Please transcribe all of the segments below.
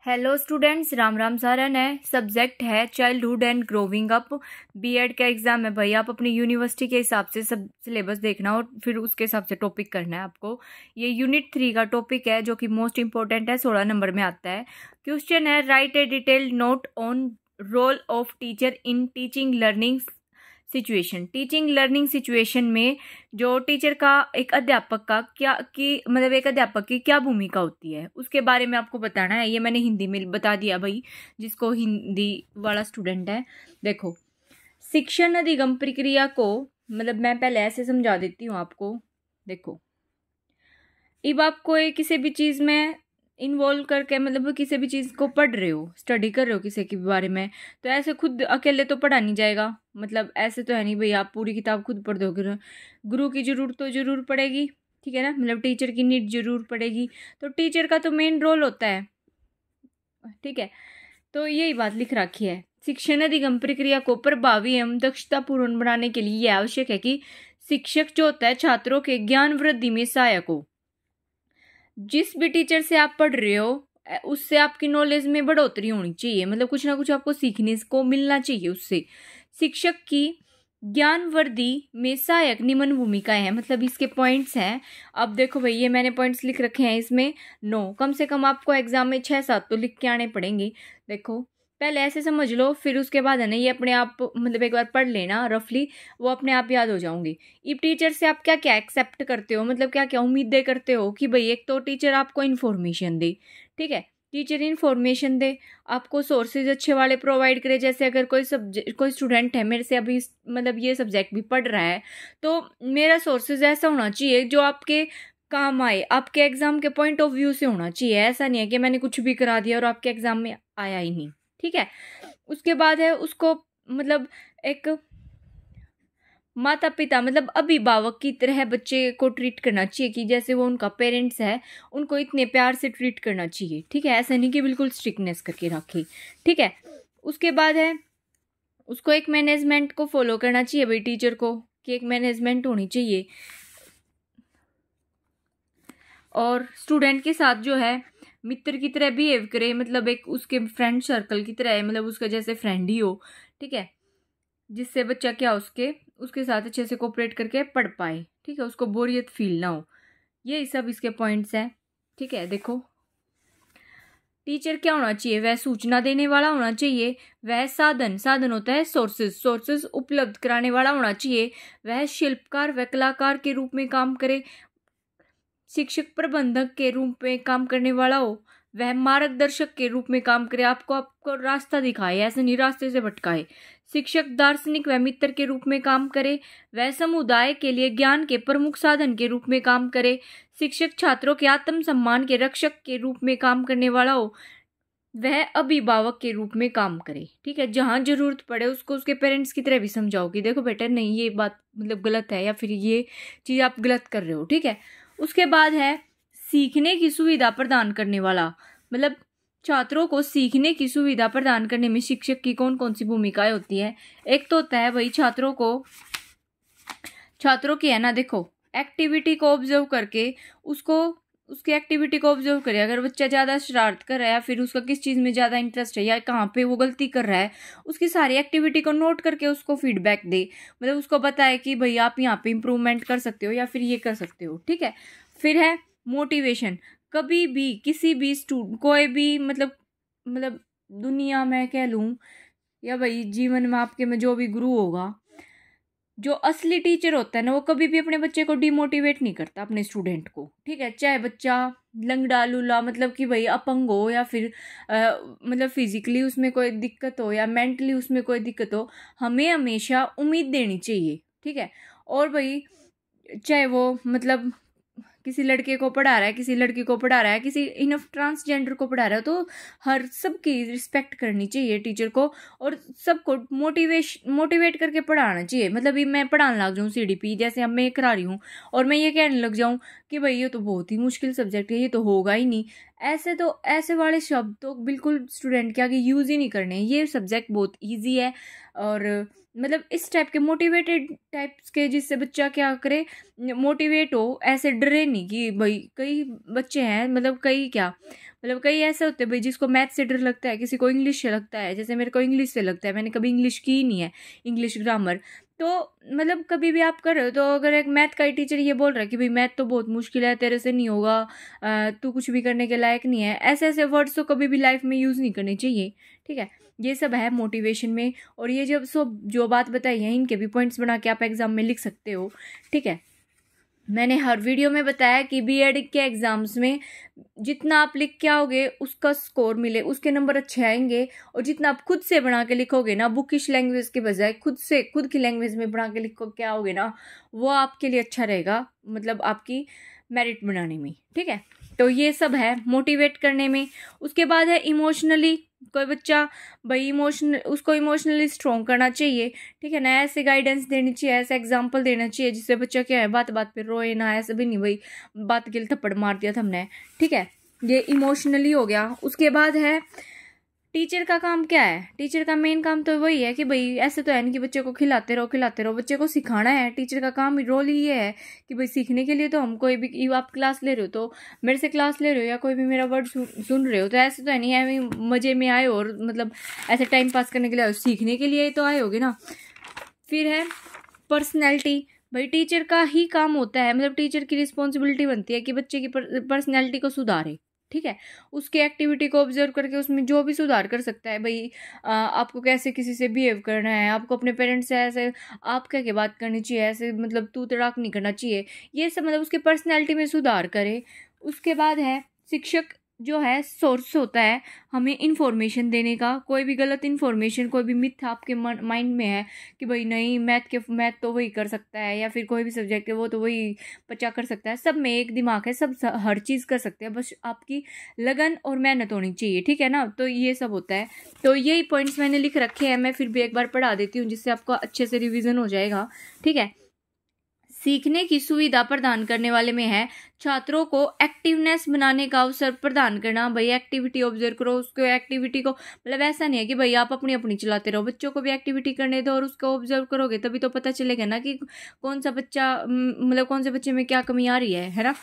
Hello students, राम राम सारन है। सब्जेक्ट है childhood and growing up. BEd का एग्जाम है भाई। आप अपनी यूनिवर्सिटी के हिसाब से सब सिलेबस देखना और फिर उसके हिसाब से टॉपिक करना है आपको। ये यूनिट 3 का टॉपिक है जो कि मोस्ट इंपॉर्टेंट है, 16 नंबर में आता है। क्वेश्चन है right A detailed note on roll of teacher in teaching learning situation. Teaching learning situation में जो टीचर का एक अध्यापक का एक अध्यापक की क्या भूमिका होती है उसके बारे में आपको बताना है। ये मैंने हिंदी में बता दिया भाई, जिसको हिंदी वाला स्टूडेंट है। देखो, शिक्षण अधिगम प्रक्रिया को मैं पहले ऐसे समझा देती हूँ आपको। देखो, अब आपको किसी भी चीज़ में इन्वॉल्व करके किसी भी चीज़ को पढ़ रहे हो, स्टडी कर रहे हो किसी के बारे में, तो ऐसे खुद अकेले तो पढ़ा नहीं जाएगा। ऐसे तो है नहीं भाई आप पूरी किताब खुद पढ़ दोगे। गुरु की जरूरत तो जरूर पड़ेगी, ठीक है ना। टीचर की नीड जरूर पड़ेगी। तो टीचर का तो मेन रोल होता है, ठीक है। तो यही बात लिख रखी है। शिक्षण अधिगम प्रक्रिया को प्रभावी एवं दक्षतापूर्ण बनाने के लिए यह आवश्यक है कि शिक्षक जो होता है छात्रों के ज्ञान वृद्धि में सहायक हो। जिस भी टीचर से आप पढ़ रहे हो उससे आपकी नॉलेज में बढ़ोतरी होनी चाहिए। कुछ ना कुछ आपको सीखने को मिलना चाहिए उससे। शिक्षक की ज्ञान वृद्धि में सहायक निम्न भूमिकाएं हैं। इसके पॉइंट्स हैं। अब देखो भाई, ये मैंने पॉइंट्स लिख रखे हैं इसमें 9, कम से कम आपको एग्जाम में 6-7 तो लिख के आने पड़ेंगे। देखो, पहले ऐसे समझ लो, फिर उसके बाद है ना ये अपने आप एक बार पढ़ लेना रफली, वो अपने आप याद हो जाओगे। इब टीचर से आप क्या क्या एक्सेप्ट करते हो, क्या क्या उम्मीदें करते हो कि भाई एक तो टीचर आपको इन्फॉर्मेशन दे, ठीक है। टीचर इन्फॉर्मेशन दे, आपको सोर्सेज अच्छे वाले प्रोवाइड करे। जैसे अगर कोई स्टूडेंट है मेरे से अभी ये सब्जेक्ट भी पढ़ रहा है, तो मेरा सोर्सेज ऐसा होना चाहिए जो आपके काम आए, आपके एग्जाम के पॉइंट ऑफ व्यू से होना चाहिए। ऐसा नहीं है कि मैंने कुछ भी करा दिया और आपके एग्जाम में आया ही नहीं, ठीक है। उसके बाद है उसको एक माता पिता अभिभावक की तरह बच्चे को ट्रीट करना चाहिए कि जैसे वो उनका पेरेंट्स है, उनको इतने प्यार से ट्रीट करना चाहिए, ठीक है। ऐसा नहीं कि बिल्कुल स्ट्रिक्टनेस करके रखे, ठीक है। उसके बाद है उसको एक मैनेजमेंट को फॉलो करना चाहिए भाई टीचर को, कि एक मैनेजमेंट होनी चाहिए। और स्टूडेंट के साथ जो है मित्र की तरह बिहेव करे, एक उसके फ्रेंड सर्कल की तरह है, उसका जैसे फ्रेंड ही हो, ठीक है। जिससे बच्चा क्या उसके साथ अच्छे से कोऑपरेट करके पढ़ पाए, ठीक है। उसको बोरियत फील ना हो। यही सब इसके पॉइंट्स हैं, ठीक है। देखो, टीचर क्या होना चाहिए, वह सूचना देने वाला होना चाहिए। वह साधन होता है सोर्सेस उपलब्ध कराने वाला होना चाहिए। वह शिल्पकार व कलाकार के रूप में काम करे। शिक्षक प्रबंधक के रूप में काम करने वाला हो। वह मार्गदर्शक के रूप में काम करे, आपको रास्ता दिखाए, ऐसे नहीं रास्ते से भटकाए। शिक्षक दार्शनिक व मित्र के रूप में काम करे। वह समुदाय के लिए ज्ञान के प्रमुख साधन के रूप में काम करे। शिक्षक छात्रों के आत्म सम्मान के रक्षक के रूप में काम करने वाला हो। वह अभिभावक के रूप में काम करे, ठीक है। जहाँ जरूरत पड़े उसको उसके पेरेंट्स की तरह भी समझाओ कि देखो बेटा, नहीं ये बात गलत है, या फिर ये चीज़ आप गलत कर रहे हो, ठीक है। उसके बाद है सीखने की सुविधा प्रदान करने वाला। छात्रों को सीखने की सुविधा प्रदान करने में शिक्षक की कौन कौन सी भूमिकाएं होती है। एक तो होता है भाई छात्रों की है ना, देखो, एक्टिविटी को ऑब्जर्व करके उसकी एक्टिविटी को ऑब्जर्व करे। अगर बच्चा ज़्यादा शरारत कर रहा है या फिर उसका किस चीज़ में ज़्यादा इंटरेस्ट है या कहाँ पे वो गलती कर रहा है, उसकी सारी एक्टिविटी को नोट करके उसको फीडबैक दे। उसको बताए कि भाई आप यहाँ पे इम्प्रूवमेंट कर सकते हो या फिर ये कर सकते हो, ठीक है। फिर है मोटिवेशन। कभी भी किसी भी कोई भी दुनिया में कह लूँ या भाई जीवन में आपके में जो भी गुरु होगा, जो असली टीचर होता है ना, वो कभी भी अपने बच्चे को डिमोटिवेट नहीं करता, अपने स्टूडेंट को, ठीक है। चाहे बच्चा लंगड़ा लूला कि भाई अपंग हो या फिर फिजिकली उसमें कोई दिक्कत हो या मेंटली उसमें कोई दिक्कत हो, हमें हमेशा उम्मीद देनी चाहिए, ठीक है। और भाई चाहे वो किसी लड़के को पढ़ा रहा है, किसी लड़की को पढ़ा रहा है, किसी इनफ ट्रांसजेंडर को पढ़ा रहा है, तो हर सबकी रिस्पेक्ट करनी चाहिए टीचर को और सबको मोटिवेट करके पढ़ाना चाहिए। मैं पढ़ाने लग जाऊँ CDP, जैसे अब मैं करा रही हूँ, और मैं ये कहने लग जाऊँ कि भाई ये तो बहुत ही मुश्किल सब्जेक्ट है, ये तो होगा ही नहीं, ऐसे वाले शब्द तो बिल्कुल स्टूडेंट के आगे यूज़ ही नहीं करने। ये सब्जेक्ट बहुत ईजी है और इस टाइप के मोटिवेटेड टाइप्स के, जिससे बच्चा क्या करे, मोटिवेट हो, ऐसे डरे नहीं कि भाई कई बच्चे हैं कई क्या मतलब कई ऐसे होते हैं भाई जिसको मैथ से डर लगता है, किसी को इंग्लिश से लगता है, जैसे मेरे को इंग्लिश से लगता है, मैंने कभी इंग्लिश की ही नहीं है, इंग्लिश ग्रामर। तो मतलब कभी भी आप कर रहे हो तो अगर एक मैथ का ही टीचर ये बोल रहा है कि भाई मैथ तो बहुत मुश्किल है, तेरे से नहीं होगा, तू कुछ भी करने के लायक नहीं है, ऐसे ऐसे वर्ड्स तो कभी भी लाइफ में यूज़ नहीं करने चाहिए। ठीक है, ये सब है मोटिवेशन में। और ये जब सब जो बात बताई है इनके भी पॉइंट्स बना के आप एग्ज़ाम में लिख सकते हो। ठीक है, मैंने हर वीडियो में बताया कि बीएड के एग्ज़ाम्स में जितना आप लिख के आओगे उसका स्कोर मिले, उसके नंबर अच्छे आएंगे। और जितना आप खुद से बना के लिखोगे ना, बुकिश लैंग्वेज के बजाय खुद की लैंग्वेज में बना के लिखो के आओगे ना, वो आपके लिए अच्छा रहेगा, मतलब आपकी मेरिट बनाने में। ठीक है, तो ये सब है मोटिवेट करने में। उसके बाद है इमोशनली, कोई बच्चा भाई उसको इमोशनली स्ट्रॉन्ग करना चाहिए। ठीक है ना, ऐसे गाइडेंस देनी चाहिए, ऐसा एग्जांपल देना चाहिए जिससे बच्चा क्या है बात बात पे रोए ना, ऐसा भी नहीं भाई बात के लिए थप्पड़ मार दिया था हमने। ठीक है, ये इमोशनली हो गया। उसके बाद है टीचर का काम क्या है। टीचर का मेन काम तो वही है कि भाई ऐसे तो है नहीं कि बच्चे को खिलाते रहो, बच्चे को सिखाना है। टीचर का काम रोल ही ये है कि भाई सीखने के लिए तो हम कोई भी, आप क्लास ले रहे हो तो मेरे से क्लास ले रहे हो या कोई भी मेरा वर्ड सुन रहे हो, तो ऐसे तो है नहीं है मज़े में आए हो और मतलब ऐसे टाइम पास करने के लिए आए हो, सीखने के लिए तो आए होगे ना। फिर है पर्सनैलिटी, भाई टीचर का ही काम होता है, मतलब टीचर की रिस्पॉन्सिबिलिटी बनती है कि बच्चे की पर्सनैलिटी को सुधारे। ठीक है, उसकी एक्टिविटी को ऑब्जर्व करके उसमें जो भी सुधार कर सकता है। भाई आपको कैसे किसी से बिहेव करना है, आपको अपने पेरेंट्स से ऐसे आप कह के बात करनी चाहिए, ऐसे मतलब तू तड़ाक नहीं करना चाहिए, ये सब मतलब उसके पर्सनैलिटी में सुधार करे। उसके बाद है शिक्षक जो है सोर्स होता है हमें इन्फॉर्मेशन देने का। कोई भी गलत इन्फॉर्मेशन, कोई भी मिथ आपके माइंड में है कि भाई नहीं मैथ तो वही कर सकता है, या फिर कोई भी सब्जेक्ट है वो तो वही बच्चा कर सकता है, सब में एक दिमाग है, सब हर चीज़ कर सकते हैं, बस आपकी लगन और मेहनत होनी चाहिए। ठीक है ना, तो ये सब होता है। तो यही पॉइंट्स मैंने लिख रखे हैं, मैं फिर भी एक बार पढ़ा देती हूँ जिससे आपको अच्छे से रिविज़न हो जाएगा। ठीक है, सीखने की सुविधा प्रदान करने वाले में है छात्रों को एक्टिवनेस बनाने का अवसर प्रदान करना। भाई एक्टिविटी ऑब्जर्व करो, उसको एक्टिविटी को मतलब ऐसा नहीं है कि भाई आप अपनी अपनी चलाते रहो, बच्चों को भी एक्टिविटी करने दो और उसको ऑब्जर्व करोगे तभी तो पता चलेगा ना कि कौन सा बच्चा मतलब कौन से बच्चे में क्या कमी आ रही है ना।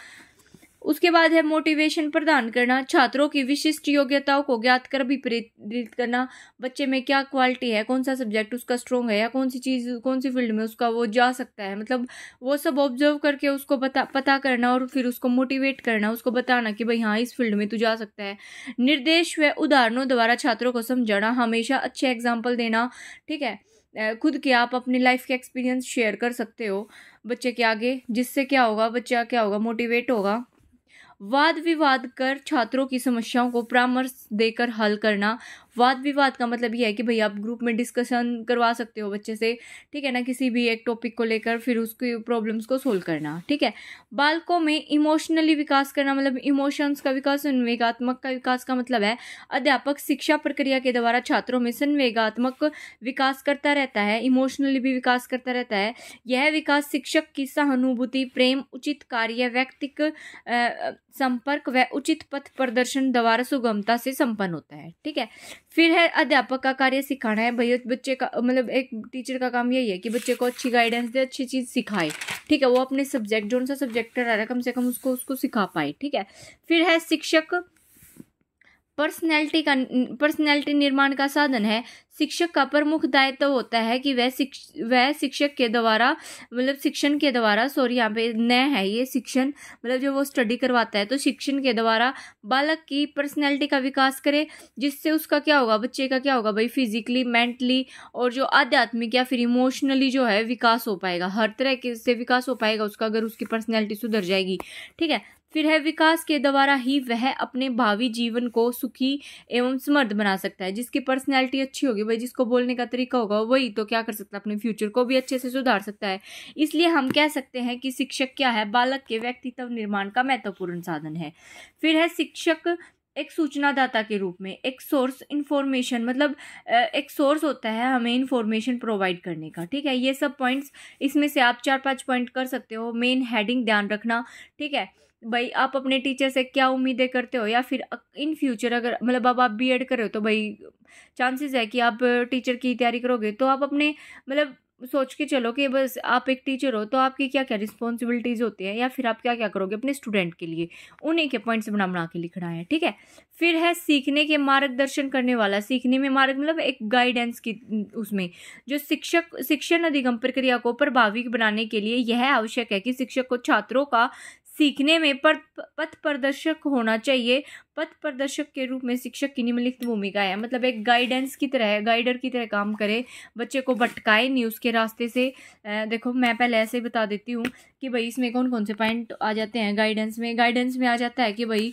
उसके बाद है मोटिवेशन प्रदान करना, छात्रों की विशिष्ट योग्यताओं को ज्ञात कर भी प्रेरित करना। बच्चे में क्या क्वालिटी है, कौन सा सब्जेक्ट उसका स्ट्रॉन्ग है, या कौन सी चीज़ कौन सी फील्ड में उसका वो जा सकता है, मतलब वो सब ऑब्जर्व करके उसको पता करना और फिर उसको मोटिवेट करना, उसको बताना कि भाई हाँ इस फील्ड में तू जा सकता है। निर्देश व उदाहरणों द्वारा छात्रों को समझाना, हमेशा अच्छे एग्जाम्पल देना। ठीक है, खुद के आप अपनी लाइफ के एक्सपीरियंस शेयर कर सकते हो बच्चे के आगे, जिससे क्या होगा, बच्चा क्या होगा, मोटिवेट होगा। वाद विवाद कर छात्रों की समस्याओं को परामर्श देकर हल करना। वाद विवाद का मतलब ये है कि भाई आप ग्रुप में डिस्कशन करवा सकते हो बच्चे से। ठीक है ना, किसी भी एक टॉपिक को लेकर फिर उसकी प्रॉब्लम्स को सोल्व करना। ठीक है, बालकों में इमोशनली विकास करना, मतलब इमोशंस का विकास, संवेगात्मक का विकास का मतलब है अध्यापक शिक्षा प्रक्रिया के द्वारा छात्रों में संवेगात्मक विकास करता रहता है, इमोशनली भी विकास करता रहता है। यह विकास शिक्षक की सहानुभूति, प्रेम, उचित कार्य, व्यक्तिगत संपर्क व उचित पथ प्रदर्शन द्वारा सुगमता से संपन्न होता है। ठीक है, फिर है अध्यापक का कार्य सिखाना है। भैया बच्चे का मतलब एक टीचर का काम यही है कि बच्चे को अच्छी गाइडेंस दे, अच्छी चीज़ सिखाए। ठीक है, वो अपने सब्जेक्ट जो सा सब्जेक्ट रहा है कम से कम उसको सिखा पाए। ठीक है, फिर है शिक्षक पर्सनैलिटी निर्माण का साधन है। शिक्षक का प्रमुख दायित्व होता है कि वह शिक्षक के द्वारा मतलब शिक्षण के द्वारा यहाँ पे न है ये शिक्षण मतलब जो वो स्टडी करवाता है, तो शिक्षण के द्वारा बालक की पर्सनैलिटी का विकास करे, जिससे उसका क्या होगा, बच्चे का क्या होगा भाई, फिजिकली, मेंटली और जो आध्यात्मिक या फिर इमोशनली जो है विकास हो पाएगा, हर तरह के से विकास हो पाएगा उसका अगर उसकी पर्सनैलिटी सुधर जाएगी। ठीक है, फिर है विकास के द्वारा ही वह अपने भावी जीवन को सुखी एवं समृद्ध बना सकता है। जिसकी पर्सनैलिटी अच्छी होगी भाई, जिसको बोलने का तरीका होगा, वही तो क्या कर सकता है, अपने फ्यूचर को भी अच्छे से सुधार सकता है। इसलिए हम कह सकते हैं कि शिक्षक क्या है, बालक के व्यक्तित्व निर्माण का महत्वपूर्ण साधन है। फिर है शिक्षक एक सूचनादाता के रूप में, एक सोर्स इन्फॉर्मेशन, मतलब एक सोर्स होता है हमें इन्फॉर्मेशन प्रोवाइड करने का। ठीक है, ये सब पॉइंट्स इसमें से आप 4-5 पॉइंट कर सकते हो। मेन हेडिंग ध्यान रखना। ठीक है भाई, आप अपने टीचर से क्या उम्मीदें करते हो, या फिर इन फ्यूचर अगर मतलब अब आप बीएड कर रहे हो तो भाई चांसेस है कि आप टीचर की तैयारी करोगे, तो आप अपने मतलब सोच के चलो कि बस आप एक टीचर हो तो आपकी क्या क्या रिस्पॉन्सिबिलिटीज़ होती है, या फिर आप क्या क्या करोगे अपने स्टूडेंट के लिए, उन्हीं के पॉइंट्स बना बना के लिखना है। ठीक है, फिर है सीखने के मार्गदर्शन करने वाला। सीखने में मार्ग मतलब एक गाइडेंस की, उसमें जो शिक्षण अधिगम प्रक्रिया को प्रभावी बनाने के लिए यह आवश्यक है कि शिक्षक को छात्रों का सीखने में पथ प्रदर्शक होना चाहिए। पथ प्रदर्शक के रूप में शिक्षक की निम्नलिखित भूमिका है, मतलब एक गाइडेंस की तरह, गाइडर की तरह काम करे, बच्चे को भटकाए नहीं उसके रास्ते से। देखो मैं पहले ऐसे ही बता देती हूँ कि भाई इसमें कौन कौन से पॉइंट आ जाते हैं गाइडेंस में। गाइडेंस में आ जाता है कि भाई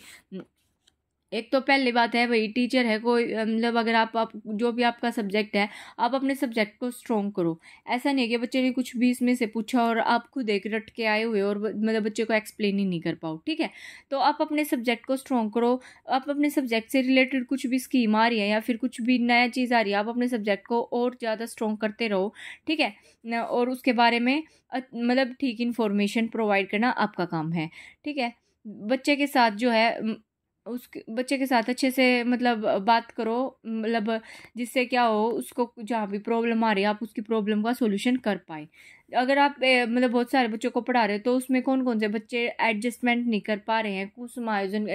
एक तो पहली बात है भाई, टीचर है कोई, मतलब अगर आप जो भी आपका सब्जेक्ट है, आप अपने सब्जेक्ट को स्ट्रॉन्ग करो। ऐसा नहीं है कि बच्चे ने कुछ भी इसमें से पूछा और आप खुद एक रट के आए हुए और मतलब बच्चे को एक्सप्लेन ही नहीं कर पाओ। ठीक है, तो आप अपने सब्जेक्ट को स्ट्रॉन्ग करो। आप अपने सब्जेक्ट से रिलेटेड कुछ भी स्कीम आ रही है या फिर कुछ भी नया चीज़ आ रही है, आप अपने सब्जेक्ट को और ज़्यादा स्ट्रॉन्ग करते रहो। ठीक है, और उसके बारे में मतलब ठीक इन्फॉर्मेशन प्रोवाइड करना आपका काम है। ठीक है, बच्चे के साथ जो है उसके बच्चे के साथ अच्छे से मतलब बात करो, मतलब जिससे क्या हो, उसको जहाँ भी प्रॉब्लम आ रही है आप उसकी प्रॉब्लम का सॉल्यूशन कर पाए। अगर आप मतलब बहुत सारे बच्चों को पढ़ा रहे हो तो उसमें कौन कौन से बच्चे एडजस्टमेंट नहीं कर पा रहे हैं, कुछ समायोजन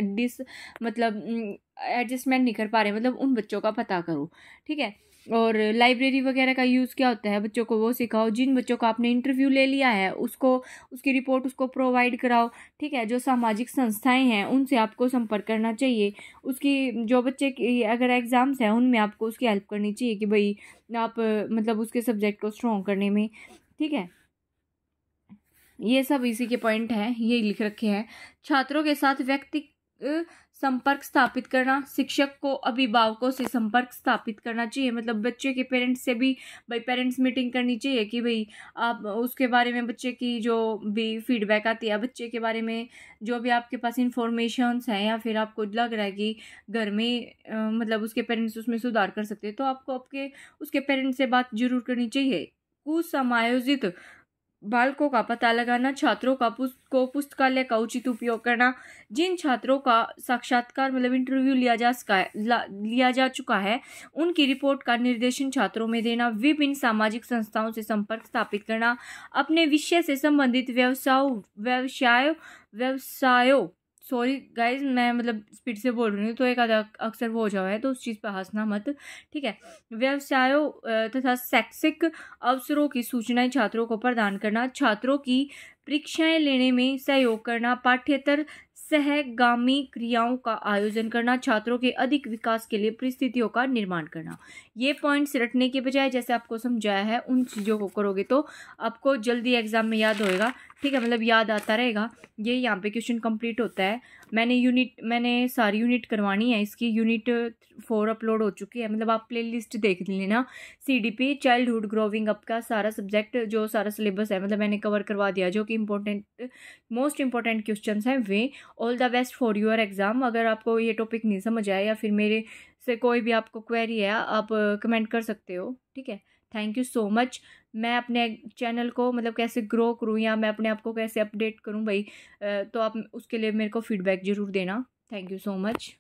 मतलब एडजस्टमेंट नहीं कर पा रहे हैं, मतलब उन बच्चों का पता करो। ठीक है, और लाइब्रेरी वगैरह का यूज़ क्या होता है बच्चों को वो सिखाओ। जिन बच्चों का आपने इंटरव्यू ले लिया है उसको उसकी रिपोर्ट उसको प्रोवाइड कराओ। ठीक है, जो सामाजिक संस्थाएं हैं उनसे आपको संपर्क करना चाहिए। उसकी जो बच्चे की अगर एग्ज़ाम्स हैं उनमें आपको उसकी हेल्प करनी चाहिए कि भाई आप मतलब उसके सब्जेक्ट को स्ट्रॉन्ग करने में। ठीक है, ये सब इसी के पॉइंट हैं, ये लिख रखे हैं। छात्रों के साथ व्यक्ति संपर्क स्थापित करना, शिक्षक को अभिभावकों से संपर्क स्थापित करना चाहिए, मतलब बच्चे के पेरेंट्स से भी भाई पेरेंट्स मीटिंग करनी चाहिए कि भाई आप उसके बारे में बच्चे की जो भी फीडबैक आती है, बच्चे के बारे में जो भी आपके पास इंफॉर्मेशंस हैं या फिर आपको लग रहा है कि घर में मतलब उसके पेरेंट्स उसमें सुधार कर सकते हैं, तो आपको आपके उसके पेरेंट्स से बात जरूर करनी चाहिए। कुसमायोजित बालकों का पता लगाना, छात्रों का पुस्तकालय का उचित उपयोग करना। जिन छात्रों का साक्षात्कार मतलब इंटरव्यू लिया जा चुका है उनकी रिपोर्ट का निर्देशन छात्रों में देना। विभिन्न सामाजिक संस्थाओं से संपर्क स्थापित करना। अपने विषय से संबंधित व्यवसायों सॉरी गाइज मैं मतलब स्पीड से बोल रही हूँ तो एक आधा अक्सर वो हो जावा है तो उस चीज़ पर हंसना मत। ठीक है, व्यवसायों तथा शैक्षिक अवसरों की सूचनाएं छात्रों को प्रदान करना। छात्रों की परीक्षाएं लेने में सहयोग करना। पाठ्येतर सहगामी क्रियाओं का आयोजन करना। छात्रों के अधिक विकास के लिए परिस्थितियों का निर्माण करना। ये पॉइंट्स रटने के बजाय जैसे आपको समझाया है उन चीज़ों को करोगे तो आपको जल्दी एग्जाम में याद होएगा। ठीक है, मतलब याद आता रहेगा। ये यहाँ पे क्वेश्चन कंप्लीट होता है। मैंने सारी यूनिट करवानी है, इसकी यूनिट 4 अपलोड हो चुकी है, मतलब आप प्लेलिस्ट देख लेना। CDP चाइल्डहुड ग्रोविंग अप का सारा सब्जेक्ट जो सारा सिलेबस है मतलब मैंने कवर करवा दिया, जो कि मोस्ट इंपॉर्टेंट क्वेश्चन हैं वे। All the best for your exam. अगर आपको ये टॉपिक नहीं समझ आया या फिर मेरे से कोई भी आपको क्वेरी है आप कमेंट कर सकते हो। ठीक है, थैंक यू सो मच। मैं अपने चैनल को मतलब कैसे ग्रो करूँ या मैं अपने आप को कैसे अपडेट करूँ भाई, तो आप उसके लिए मेरे को फीडबैक ज़रूर देना। Thank you so much.